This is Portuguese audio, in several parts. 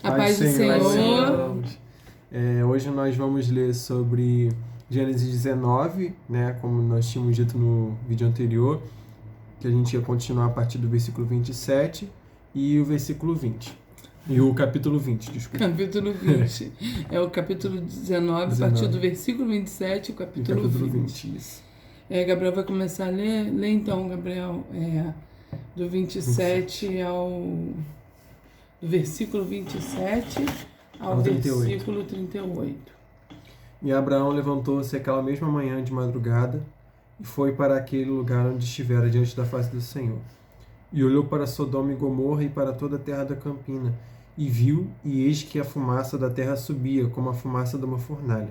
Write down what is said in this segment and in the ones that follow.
A paz do Senhor. Hoje nós vamos ler sobre Gênesis 19, né, como nós tínhamos dito no vídeo anterior, que a gente ia continuar a partir do versículo 27 e o versículo 20. E o capítulo 20, desculpa. Capítulo 20. É o capítulo 19, a partir do versículo 27 e o capítulo 20. Isso. Gabriel vai começar a ler. Lê então, Gabriel, do 27 do versículo 27 ao versículo 38. E Abraão levantou-se aquela mesma manhã de madrugada e foi para aquele lugar onde estivera diante da face do Senhor. E olhou para Sodoma e Gomorra e para toda a terra da campina, e viu, e eis que a fumaça da terra subia, como a fumaça de uma fornalha.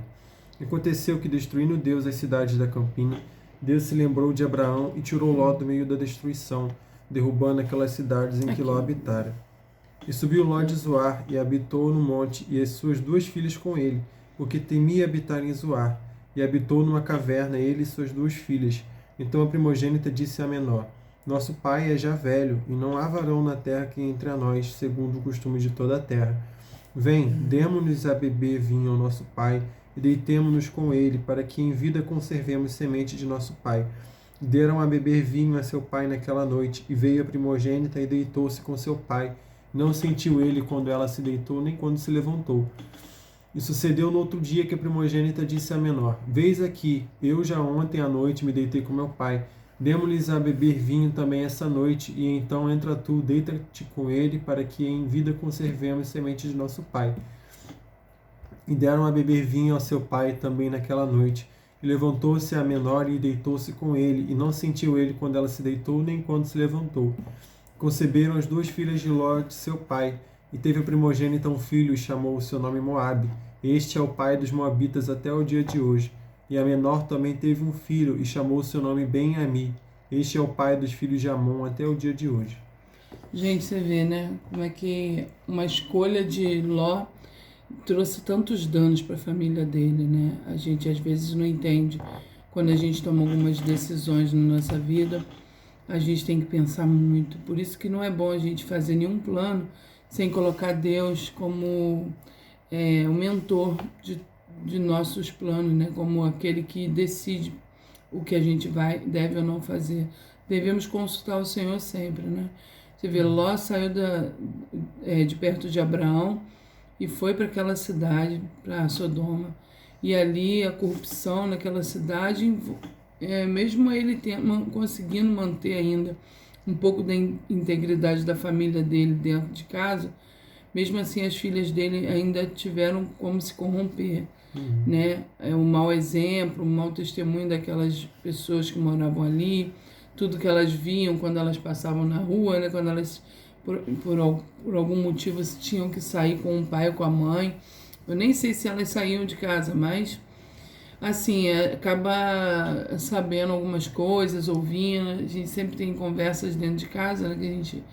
Aconteceu que, destruindo Deus as cidades da campina, Deus se lembrou de Abraão e tirou Ló do meio da destruição, derrubando aquelas cidades em que Ló habitara. E subiu Ló de Zoar e habitou no monte, e as suas duas filhas com ele, porque temia habitar em Zoar, e habitou numa caverna ele e suas duas filhas. Então a primogênita disse à menor: Nosso pai é já velho, e não há varão na terra que entre a nós, segundo o costume de toda a terra. Vem, demo-nos a beber vinho ao nosso pai, e deitemo-nos com ele, para que em vida conservemos semente de nosso pai. Deram a beber vinho a seu pai naquela noite, e veio a primogênita e deitou-se com seu pai. Não sentiu ele quando ela se deitou, nem quando se levantou. E sucedeu no outro dia que a primogênita disse à menor: Vês aqui, eu já ontem à noite me deitei com meu pai. Demo-lhes a beber vinho também essa noite, e então entra tu, deita-te com ele, para que em vida conservemos semente de nosso pai. E deram a beber vinho ao seu pai também naquela noite. E levantou-se a menor e deitou-se com ele, e não sentiu ele quando ela se deitou, nem quando se levantou. Conceberam as duas filhas de Ló de seu pai, e teve a primogênita um filho, e chamou o seu nome Moabe. Este é o pai dos moabitas até o dia de hoje. E a menor também teve um filho, e chamou o seu nome Ben-Ami. Este é o pai dos filhos de Amon até o dia de hoje. Gente, você vê, né? Como é que uma escolha de Ló trouxe tantos danos para a família dele, né? A gente às vezes não entende. Quando a gente toma algumas decisões na nossa vida, a gente tem que pensar muito. Por isso que não é bom a gente fazer nenhum plano sem colocar Deus como o mentor de nossos planos, né? Como aquele que decide o que a gente deve ou não fazer. Devemos consultar o Senhor sempre, né? Você vê, Ló saiu de perto de Abraão e foi para aquela cidade, para Sodoma. E ali a corrupção naquela cidade, mesmo ele conseguindo manter ainda um pouco da integridade da família dele dentro de casa, mesmo assim as filhas dele ainda tiveram como se corromper. Né? Um mau exemplo, um mau testemunho daquelas pessoas que moravam ali, tudo que elas viam quando elas passavam na rua, né? Quando elas, por algum motivo, tinham que sair com o pai ou com a mãe. Eu nem sei se elas saíam de casa, mas assim, acaba sabendo algumas coisas, ouvindo. A gente sempre tem conversas dentro de casa, né, que a gente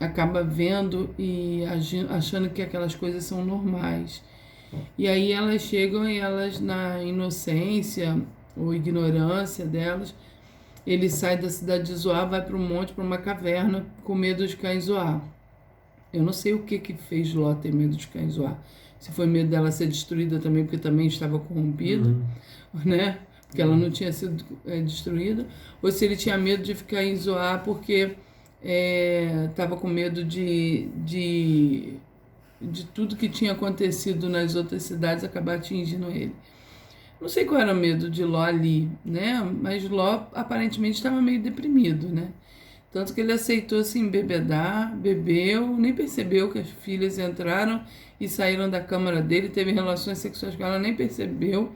acaba vendo e achando que aquelas coisas são normais. E aí elas chegam e elas, na inocência ou ignorância delas, ele sai da cidade de Zoar, vai para um monte, para uma caverna, com medo de ficar em Zoar. Eu não sei o que fez Ló ter medo de ficar em Zoar. Se foi medo dela ser destruída também, porque também estava corrompida, né? Porque ela não tinha sido destruída. Ou se ele tinha medo de ficar em Zoar porque estava com medo de tudo que tinha acontecido nas outras cidades acabar atingindo ele. Não sei qual era o medo de Ló ali, né? Mas Ló aparentemente estava meio deprimido, né? Tanto que ele aceitou se embebedar, bebeu, nem percebeu que as filhas entraram e saíram da câmara dele, teve relações sexuais com ela, nem percebeu.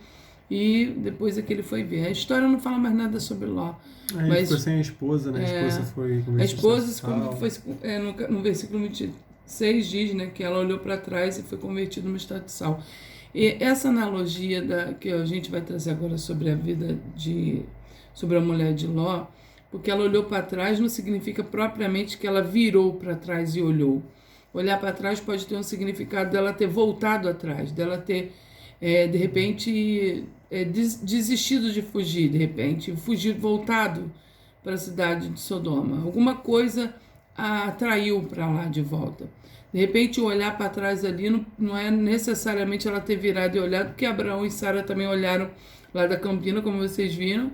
E depois é que ele foi ver. A história não fala mais nada sobre Ló. Mas ficou sem a esposa, né? A esposa foi convertida. A esposa, como foi, no versículo 26 diz, né, que ela olhou para trás e foi convertida numa estátua de sal. E essa analogia que a gente vai trazer agora sobre a vida sobre a mulher de Ló, porque ela olhou para trás não significa propriamente que ela virou para trás e olhou. Olhar para trás pode ter um significado dela ter voltado atrás, dela ter, de repente, desistido de fugir, de repente, fugido, voltado para a cidade de Sodoma. Alguma coisa a atraiu para lá de volta. De repente, o olhar para trás ali não é necessariamente ela ter virado e olhado, porque Abraão e Sara também olharam lá da campina, como vocês viram,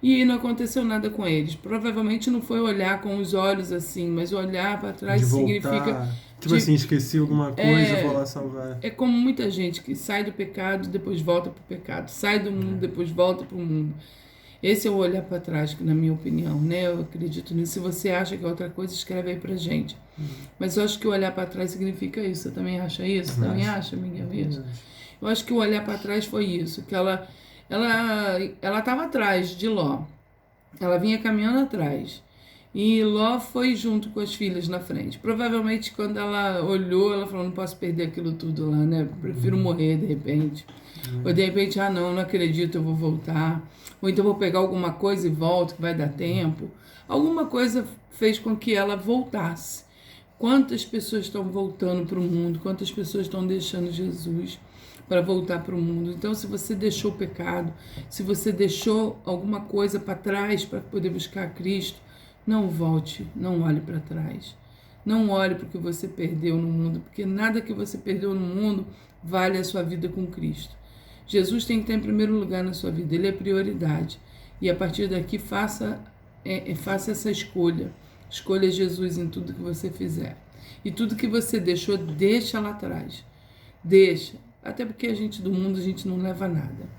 e não aconteceu nada com eles. Provavelmente não foi olhar com os olhos assim, mas olhar para trás De significa... voltar, tipo assim, esqueci alguma coisa, vou lá salvar. É como muita gente que sai do pecado, depois volta para o pecado, sai do mundo, depois volta para o mundo. Esse é o olhar para trás, na minha opinião, né? Eu acredito nisso. Se você acha que é outra coisa, escreve aí pra gente. Mas eu acho que o olhar para trás significa isso. Você também acha isso? Você também acha, Miguel, isso? Eu acho que o olhar para trás foi isso, que ela estava atrás de Ló. Ela vinha caminhando atrás. E Ló foi junto com as filhas na frente. Provavelmente, quando ela olhou, ela falou, não posso perder aquilo tudo lá, né? Prefiro morrer, de repente. Ou de repente, não acredito, eu vou voltar. Ou então vou pegar alguma coisa e volto, que vai dar tempo. Alguma coisa fez com que ela voltasse. Quantas pessoas estão voltando para o mundo? Quantas pessoas estão deixando Jesus para voltar para o mundo? Então, se você deixou o pecado, se você deixou alguma coisa para trás para poder buscar Cristo, não volte, não olhe para trás. Não olhe para o que você perdeu no mundo, porque nada que você perdeu no mundo vale a sua vida com Cristo. Jesus tem que estar em primeiro lugar na sua vida, ele é prioridade. E a partir daqui, faça essa escolha. Escolha Jesus em tudo que você fizer. E tudo que você deixou, deixa lá atrás. Deixa. Até porque a gente do mundo, a gente não leva nada.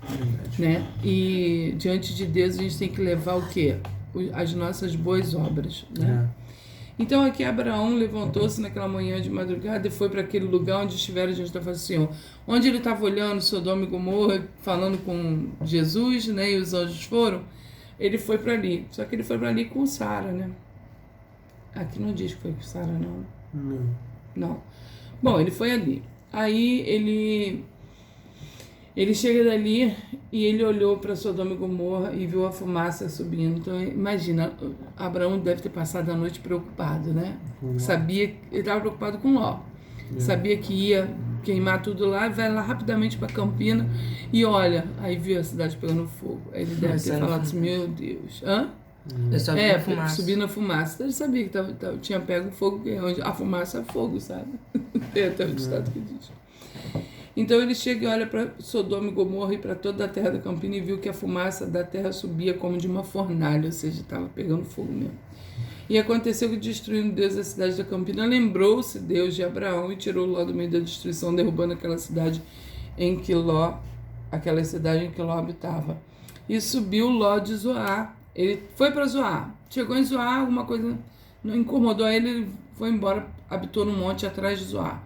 Né? E diante de Deus, a gente tem que levar o quê? As nossas boas obras. Né? Então aqui Abraão levantou-se naquela manhã de madrugada e foi para aquele lugar onde estiveram diante da face do Senhor. Onde ele estava olhando Sodoma e Gomorra, falando com Jesus, né? E os anjos foram, ele foi para ali. Só que ele foi para ali com Sara, né? Aqui não diz que foi com Sara, não. Não. Bom, ele foi ali. Aí ele chega dali e ele olhou para Sodoma e Gomorra e viu a fumaça subindo. Então, imagina, Abraão deve ter passado a noite preocupado, né? Sabia, ele estava preocupado com Ló. Sabia que ia queimar tudo lá, vai lá rapidamente para Campina e olha, aí viu a cidade pegando fogo. Aí ele deve ter falado assim, meu Deus. Subindo a fumaça. Ele sabia que tinha pego fogo, onde a fumaça é fogo, sabe? Tem até o ditado que diz. Então ele chega e olha para Sodoma e Gomorra e para toda a terra da Campina e viu que a fumaça da terra subia como de uma fornalha, ou seja, estava pegando fogo mesmo. E aconteceu que, destruindo Deus a cidade da Campina, lembrou-se Deus de Abraão e tirou Ló do meio da destruição, derrubando aquela cidade em que Ló habitava. E subiu Ló de Zoar. Ele foi para Zoar. Chegou em Zoar, alguma coisa não incomodou ele, ele foi embora, habitou no monte atrás de Zoar.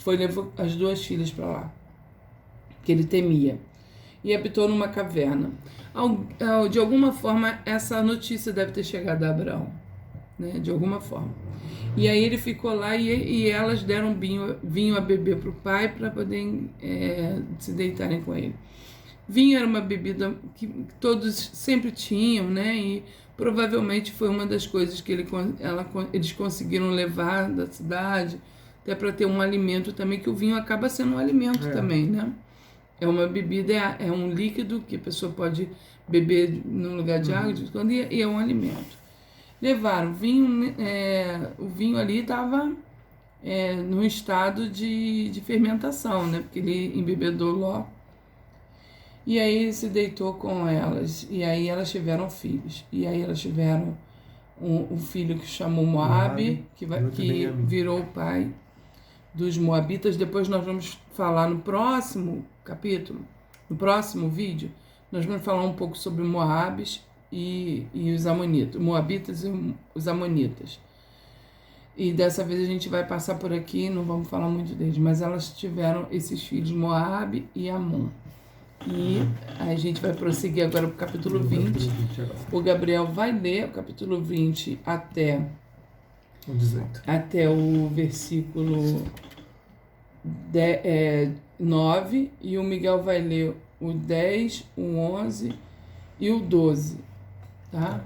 Levou as duas filhas para lá, que ele temia, e habitou numa caverna. De alguma forma, essa notícia deve ter chegado a Abraão, né? De alguma forma. E aí ele ficou lá e elas deram vinho a beber para o pai para poder se deitarem com ele. Vinho era uma bebida que todos sempre tinham, né? E provavelmente foi uma das coisas que eles conseguiram levar da cidade, até para ter um alimento também, que o vinho acaba sendo um alimento também, né? É uma bebida, é um líquido que a pessoa pode beber no lugar de água, e é um alimento. Levaram vinho, o vinho ali estava num estado de fermentação, né? Porque ele embebedou Ló. E aí ele se deitou com elas, e aí elas tiveram filhos. E aí elas tiveram um filho que chamou Moabe, que virou o pai dos Moabitas. Depois nós vamos falar no próximo capítulo, no próximo vídeo, nós vamos falar um pouco sobre Moabes e os Amonitas, Moabitas e os Amonitas. E dessa vez a gente vai passar por aqui, não vamos falar muito deles, mas elas tiveram esses filhos, Moabe e Amon. E a gente vai prosseguir agora para o capítulo 20. O Gabriel vai ler o capítulo 20 até o versículo 9, e o Miguel vai ler o 10, o 11 e o 12, tá?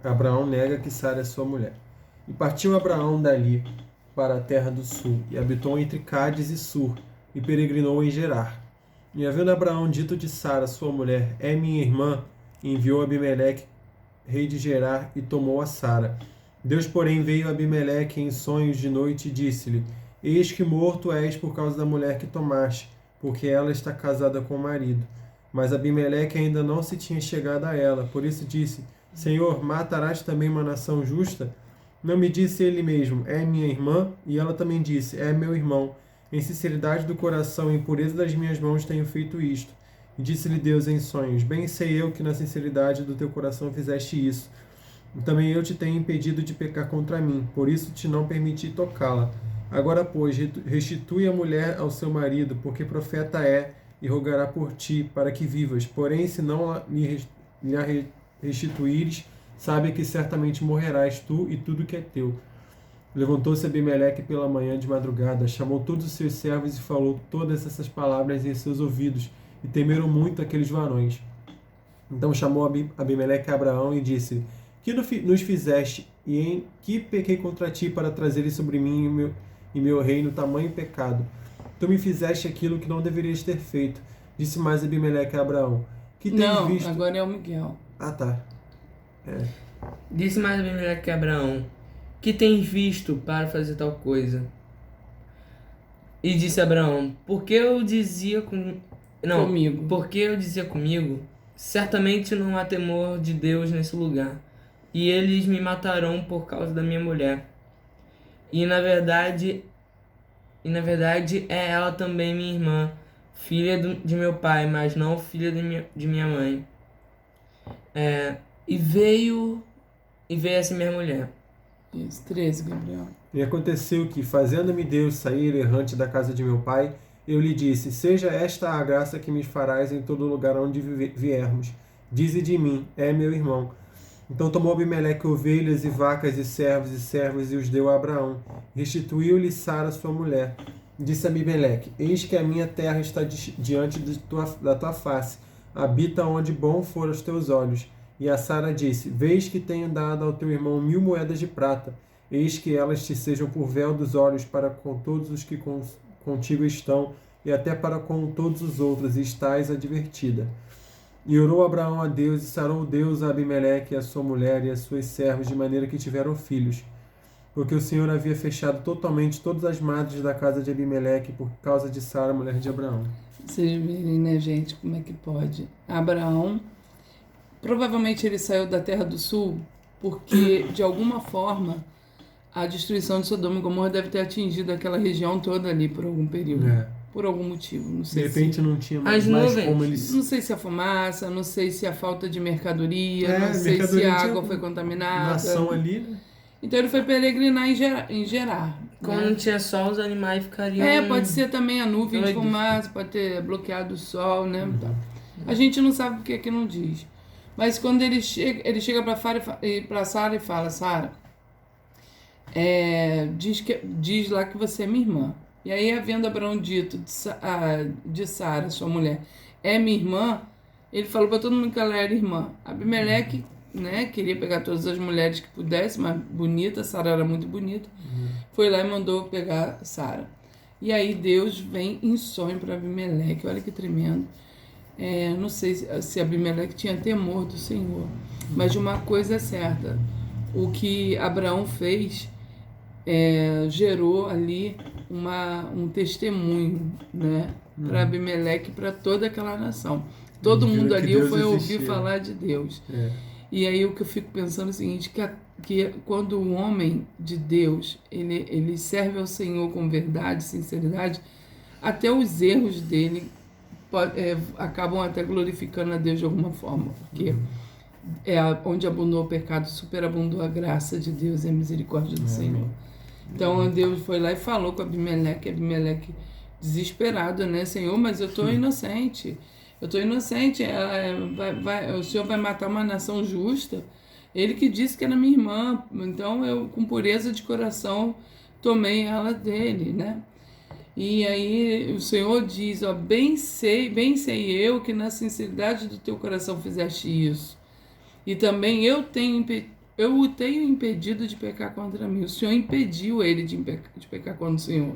Abraão nega que Sara é sua mulher. E partiu Abraão dali para a terra do sul, e habitou entre Cádiz e Sur, e peregrinou em Gerar. E havendo Abraão dito de Sara, sua mulher, é minha irmã, enviou Abimeleque, rei de Gerar, e tomou a Sara. Deus, porém, veio a Abimeleque em sonhos de noite e disse-lhe: Eis que morto és por causa da mulher que tomaste, porque ela está casada com o marido. Mas Abimeleque ainda não se tinha chegado a ela, por isso disse: Senhor, matarás também uma nação justa? Não me disse ele mesmo: É minha irmã? E ela também disse: É meu irmão. Em sinceridade do coração e em pureza das minhas mãos tenho feito isto. E disse-lhe Deus em sonhos: Bem sei eu que na sinceridade do teu coração fizeste isso. Também eu te tenho impedido de pecar contra mim, por isso te não permiti tocá-la. Agora, pois, restitui a mulher ao seu marido, porque profeta é, e rogará por ti, para que vivas. Porém, se não lhe restituíres, sabe que certamente morrerás tu e tudo que é teu. Levantou-se Abimeleque pela manhã de madrugada, chamou todos os seus servos e falou todas essas palavras em seus ouvidos, e temeram muito aqueles varões. Então chamou Abimeleque a Abraão e disse: Que nos fizeste, e em que pequei contra ti para trazeres sobre mim e meu reino tamanho pecado? Tu me fizeste aquilo que não deverias ter feito. Disse mais Abimeleque a Abraão: Que tens visto? Agora é o Miguel. Ah, tá. Disse mais Abimeleque a Abraão: Que tens visto para fazer tal coisa? E disse Abraão: Porque eu dizia comigo, certamente não há temor de Deus nesse lugar, e eles me matarão por causa da minha mulher. E na verdade é ela também minha irmã, filha de meu pai, mas não filha de minha mãe. E veio essa minha mulher. Isso, 13, Gabriel. E aconteceu que, fazendo-me Deus sair errante da casa de meu pai, eu lhe disse: Seja esta a graça que me farás em todo lugar onde viermos. Dize de mim: É meu irmão. Então tomou Abimeleque ovelhas e vacas e servos e os deu a Abraão. Restituiu-lhe Sara sua mulher. Disse Abimeleque: Eis que a minha terra está diante da tua face. Habita onde bom for aos teus olhos. E a Sara disse: Vês que tenho dado ao teu irmão 1000 moedas de prata. Eis que elas te sejam por véu dos olhos para com todos os que contigo estão, e até para com todos os outros, e estás advertida. E orou Abraão a Deus, e sarou Deus a Abimeleque e a sua mulher e a suas servas, de maneira que tiveram filhos. Porque o Senhor havia fechado totalmente todas as madres da casa de Abimeleque por causa de Sara, mulher de Abraão. Vocês verem, né, gente, como é que pode? Abraão, provavelmente ele saiu da Terra do Sul porque, de alguma forma, a destruição de Sodoma e Gomorra deve ter atingido aquela região toda ali por algum período. Por algum motivo, não sei. De repente não tinha mais como eles... Não sei se a fumaça, não sei se a falta de mercadoria, não sei se a água foi contaminada. Nação ali, né? Então ele foi peregrinar em Gerar. Quando não tinha sol, os animais ficariam... pode ser também a nuvem de fumaça, pode ter bloqueado o sol, né? A gente não sabe porque que não diz. Mas quando ele chega para Sara e fala: Sara, diz lá que você é minha irmã. E aí, havendo Abraão dito de Sara, sua mulher, é minha irmã, ele falou para todo mundo que ela era irmã. Abimeleque, né, queria pegar todas as mulheres que pudesse, mas bonita, Sara era muito bonita, foi lá e mandou pegar Sara. E aí Deus vem em sonho para Abimeleque, olha que tremendo. Não sei se Abimeleque tinha temor do Senhor, mas de uma coisa é certa, o que Abraão fez gerou ali um testemunho, né, para Abimeleque e para toda aquela nação. Todo mundo ali foi ouvir falar de Deus. E aí o que eu fico pensando é o seguinte, que quando o homem de Deus ele serve ao Senhor com verdade, sinceridade, até os erros dele acabam até glorificando a Deus de alguma forma, porque onde abundou o pecado, superabundou a graça de Deus e a misericórdia do Senhor. Então Deus foi lá e falou com Abimeleque desesperado, né? Senhor, mas eu estou inocente. O Senhor vai matar uma nação justa. Ele que disse que era minha irmã. Então eu, com pureza de coração, tomei ela dele, né? E aí o Senhor diz: bem sei eu que na sinceridade do teu coração fizeste isso. E também eu o tenho impedido de pecar contra mim. O Senhor impediu ele de pecar contra o Senhor.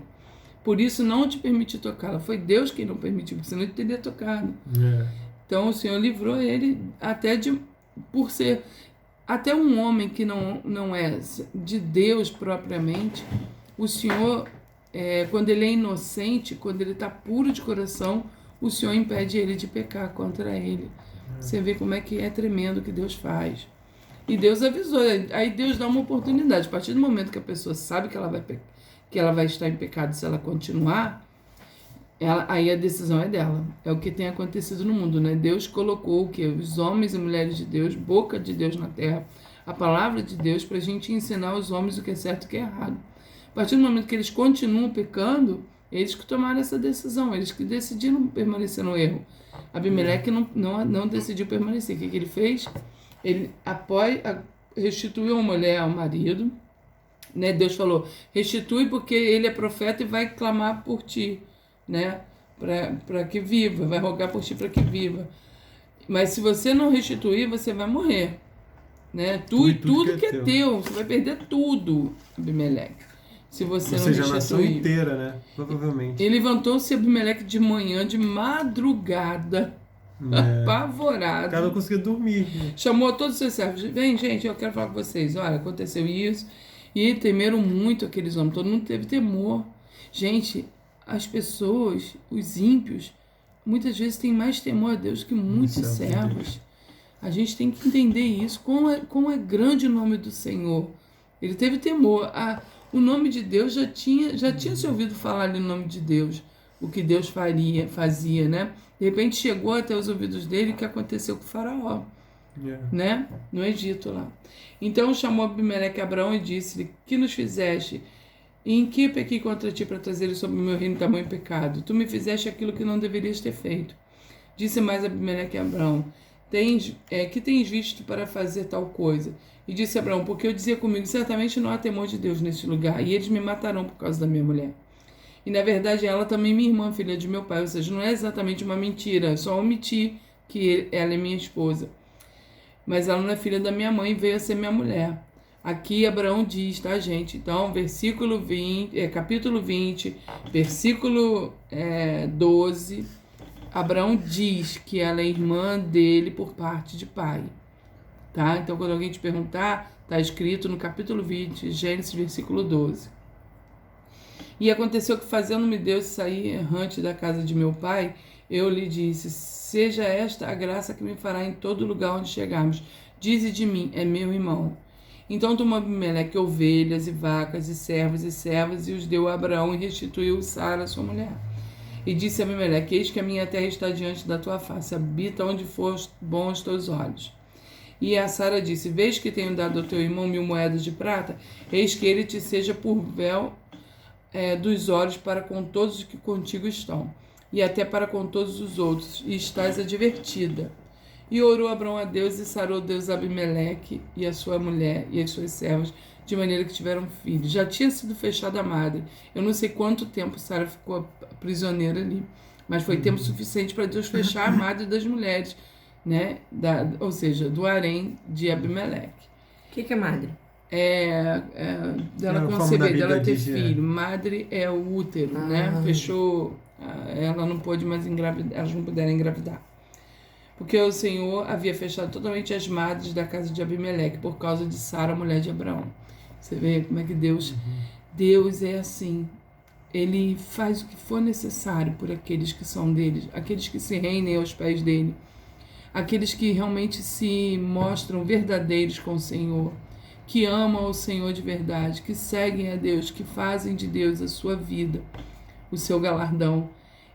Por isso não te permiti tocá-la. Foi Deus quem não permitiu, porque senão ele teria tocado. Então o Senhor livrou ele até por ser até um homem que não é de Deus propriamente, o Senhor, quando ele é inocente, quando ele está puro de coração, o Senhor impede ele de pecar contra ele. Você vê como é que é tremendo o que Deus faz. E Deus avisou, aí Deus dá uma oportunidade. A partir do momento que a pessoa sabe que ela vai estar em pecado se ela continuar, aí a decisão é dela. É o que tem acontecido no mundo, né? Deus colocou o quê? Os homens e mulheres de Deus, boca de Deus na terra, a palavra de Deus, para a gente ensinar os homens o que é certo e o que é errado. A partir do momento que eles continuam pecando, eles que tomaram essa decisão, eles que decidiram permanecer no erro. Abimeleque não decidiu permanecer. O que ele fez? Ele restituiu a mulher ao marido, né? Deus falou, restitui porque ele é profeta e vai clamar por ti, né? Para que viva, vai rogar por ti para que viva. Mas se você não restituir, você vai morrer, né? Tu e tudo que é teu, você vai perder tudo, Abimeleque. Se você não restituir. Ou seja, a nação inteira, né? Provavelmente. E levantou-se Abimeleque de manhã, de madrugada, apavorado. O cara não conseguia dormir. Né? Chamou todos os seus servos. Vem, gente, eu quero falar com vocês. Olha, aconteceu isso. E temeram muito aqueles homens. Todo mundo teve temor. Gente, as pessoas, os ímpios, muitas vezes têm mais temor a Deus que muitos servos. A gente tem que entender isso. Como é grande o nome do Senhor. Ele teve temor. O nome de Deus já tinha se ouvido falar ali no nome de Deus. O que Deus fazia, né? De repente chegou até os ouvidos dele o que aconteceu com o faraó, né? No Egito lá. Então chamou Abimeleque a Abraão e disse-lhe, que nos fizeste? E em que pequei contra ti para trazer sobre o meu reino tamanho pecado? Tu me fizeste aquilo que não deverias ter feito. Disse mais Abimeleque a Abraão, que tens visto para fazer tal coisa? E disse Abraão, porque eu dizia comigo, certamente não há temor de Deus neste lugar, e eles me matarão por causa da minha mulher. E na verdade ela também é minha irmã, filha de meu pai, ou seja, não é exatamente uma mentira, só omiti que ela é minha esposa. Mas ela não é filha da minha mãe, veio a ser minha mulher. Aqui Abraão diz, tá, gente? Então, capítulo 20, versículo 12, Abraão diz que ela é irmã dele por parte de pai. Tá? Então, quando alguém te perguntar, está escrito no capítulo 20, Gênesis, versículo 12. E aconteceu que, fazendo-me Deus sair errante da casa de meu pai, eu lhe disse, seja esta a graça que me fará em todo lugar onde chegarmos. Dize de mim, é meu irmão. Então tomou Abimeleque ovelhas e vacas e servos e servas e os deu a Abraão e restituiu Sara, sua mulher. E disse a Abimeleque, eis que a minha terra está diante da tua face, habita onde for bom aos teus olhos. E a Sara disse, vês que tenho dado ao teu irmão 1000 moedas de prata, eis que ele te seja por véu dos olhos para com todos os que contigo estão, e até para com todos os outros, e estás advertida. E orou Abraão a Deus, e sarou Deus a Abimeleque, e a sua mulher, e as suas servas, de maneira que tiveram filhos. Já tinha sido fechada a madre. Eu não sei quanto tempo Sara ficou prisioneira ali, mas foi tempo suficiente para Deus fechar a madre das mulheres, né? Ou seja, do harém de Abimeleque. O que é madre? Dela conceber, dela ter filho. Madre é o útero, né? Fechou, ela não pôde mais engravidar, elas não puderam engravidar. Porque o Senhor havia fechado totalmente as madres da casa de Abimeleque por causa de Sara, mulher de Abraão. Você vê como é que Deus é assim. Ele faz o que for necessário por aqueles que são dele, aqueles que se rendem aos pés dele, aqueles que realmente se mostram verdadeiros com o Senhor, que amam o Senhor de verdade, que seguem a Deus, que fazem de Deus a sua vida, o seu galardão.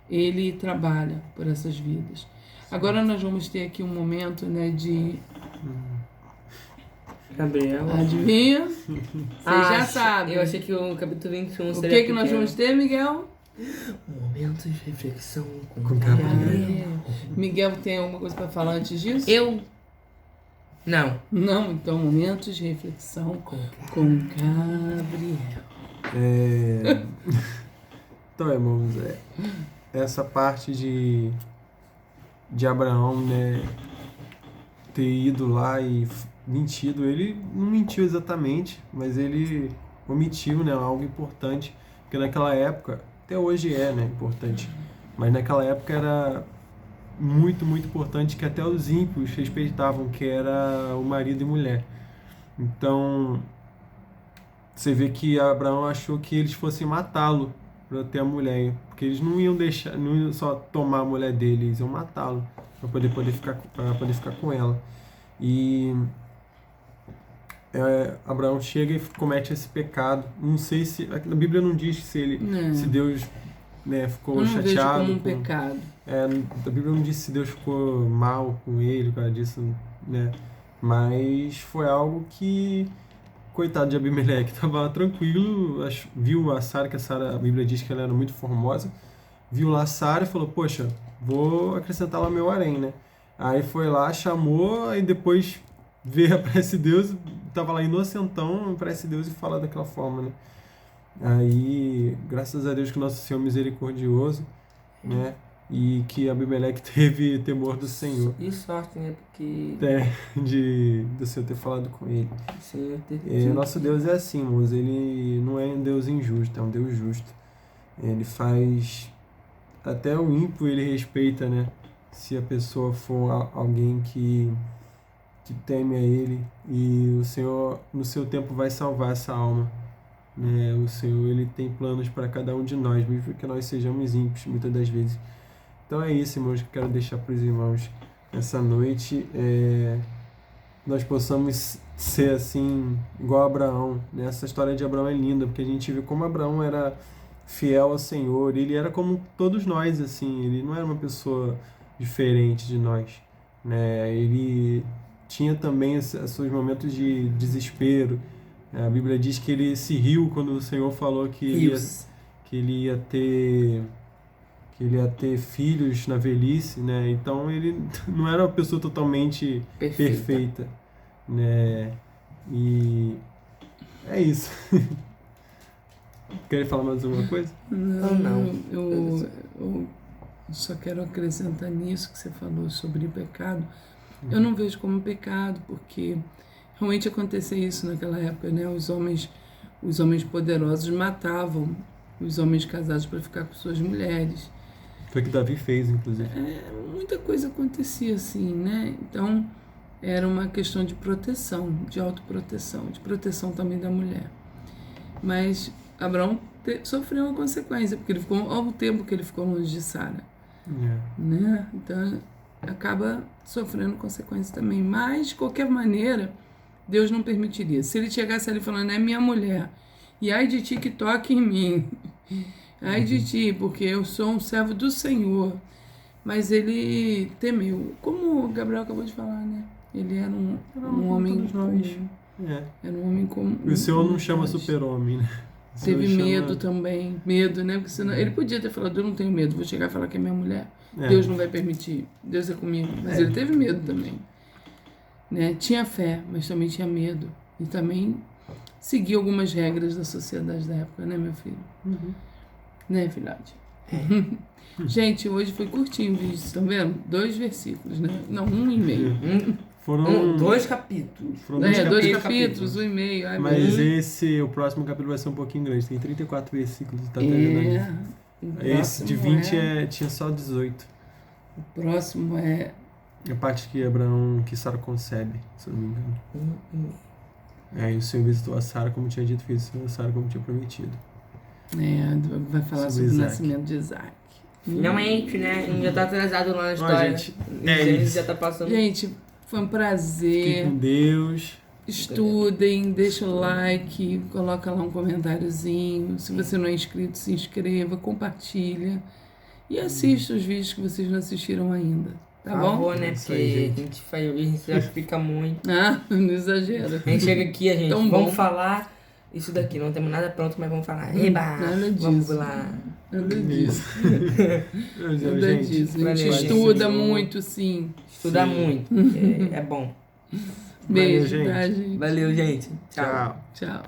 Ele trabalha por essas vidas. Agora nós vamos ter aqui um momento, né, de... Gabriel. Adivinha? Você já sabe. Eu achei que o capítulo 21 o seria que nós vamos ter, Miguel? Momentos de reflexão Com Gabriel. Miguel tem alguma coisa para falar antes disso? Eu? Não. Não, então momentos de reflexão com Gabriel. Então, irmãos, essa parte de Abraão, né, ter ido lá e mentido, ele não mentiu exatamente, mas ele omitiu, né, algo importante, porque naquela época, até hoje né, importante, mas naquela época era muito, muito importante, que até os ímpios respeitavam, que era o marido e mulher. Então, você vê que Abraão achou que eles fossem matá-lo para ter a mulher, porque eles não iam deixar, não iam só tomar a mulher dele, eles iam matá-lo para poder ficar com ela. E Abraão chega e comete esse pecado. Não sei se a Bíblia não diz se Deus, né, ficou eu não chateado. vejo como um pecado. A Bíblia não diz se Deus ficou mal com ele por causa disso, né? Mas foi algo que, coitado de Abimeleque, estava tranquilo, viu a Sara, a Bíblia diz que ela era muito formosa, viu lá a Sara e falou, poxa, vou acrescentar lá meu harém, né? Aí foi lá, chamou, aí depois vê a prece de Deus, estava lá inocentão, prece de Deus e fala daquela forma, né? Aí, graças a Deus que o nosso Senhor é misericordioso, né? E que Abimeleque teve temor do Senhor. E sorte, né? Porque do Senhor ter falado com ele. o Senhor Nosso Deus é assim, irmãos. Ele não é um Deus injusto, é um Deus justo. Ele faz... Até o ímpio ele respeita, né? Se a pessoa for alguém que teme a ele. E o Senhor, no seu tempo, vai salvar essa alma. Né? O Senhor, ele tem planos para cada um de nós, mesmo que nós sejamos ímpios, muitas das vezes. Então é isso, irmãos, que eu quero deixar para os irmãos essa noite. Nós possamos ser assim, igual a Abraão. Né? Essa história de Abraão é linda, porque a gente vê como Abraão era fiel ao Senhor. Ele era como todos nós, assim. Ele não era uma pessoa diferente de nós. Né? Ele tinha também os seus momentos de desespero. A Bíblia diz que ele se riu quando o Senhor falou que ele ia ter filhos na velhice, né? Então ele não era uma pessoa totalmente perfeita, né? E é isso. Quer falar mais alguma coisa? Não. Eu só quero acrescentar nisso que você falou sobre o pecado. Eu não vejo como pecado, porque realmente acontecia isso naquela época, né? Os homens poderosos matavam os homens casados para ficar com suas mulheres. Foi o que Davi fez, inclusive. Muita coisa acontecia assim, né? Então, era uma questão de proteção, de autoproteção, de proteção também da mulher. Mas Abraão sofreu uma consequência, porque ele ficou, ao tempo que ele ficou longe de Sara. Né? Então, acaba sofrendo consequências também. Mas, de qualquer maneira, Deus não permitiria. Se ele chegasse ali falando, é minha mulher, e ai de ti que toque em mim, ai de ti, porque eu sou um servo do Senhor. Mas ele temeu, como o Gabriel acabou de falar, né? Ele era um homem comum. Era um homem comum. O Senhor não chama super-homem, né? Teve medo também, medo, né? Porque senão, ele podia ter falado, eu não tenho medo, vou chegar e falar que é minha mulher. Deus não vai permitir, Deus é comigo. Mas ele teve medo também. Né? Tinha fé, mas também tinha medo. E também seguia algumas regras da sociedade da época, né, meu filho? Né, filhote? Gente, hoje foi curtinho o vídeo, estão vendo? 2 versículos, né? Não, 1,5. Foram 2 capítulos. Foram 2 capítulos, 1,5. Ai, mas o próximo capítulo vai ser um pouquinho grande, tem 34 versículos, tá terminando. Esse de 20 tinha só 18. O próximo é a parte que Sara concebe, se eu não me engano. Aí o Senhor visitou a Sara como tinha dito, fez a Sara como tinha prometido. Vai falar sobre o nascimento de Isaac. Finalmente, né? Já tá atrasado lá na história. Gente, já tá passando. Gente, foi um prazer. Fiquem com Deus. Estudem, deixa o like, coloca lá um comentáriozinho. Se você não é inscrito, se inscreva, compartilha. E assista os vídeos que vocês não assistiram ainda. Tá bom? Favor, né? Porque a gente já explica muito. Não exagera. A gente chega aqui, a gente Tão vamos bom. falar isso daqui. Não temos nada pronto, mas vamos falar. Eba! Nada disso. Vamos lá. Nada disso. Nada disso. A gente estuda muito, sim. Estuda muito. É bom. Beijo, Valeu, gente. tá, gente? Valeu, gente. Tchau. Tchau.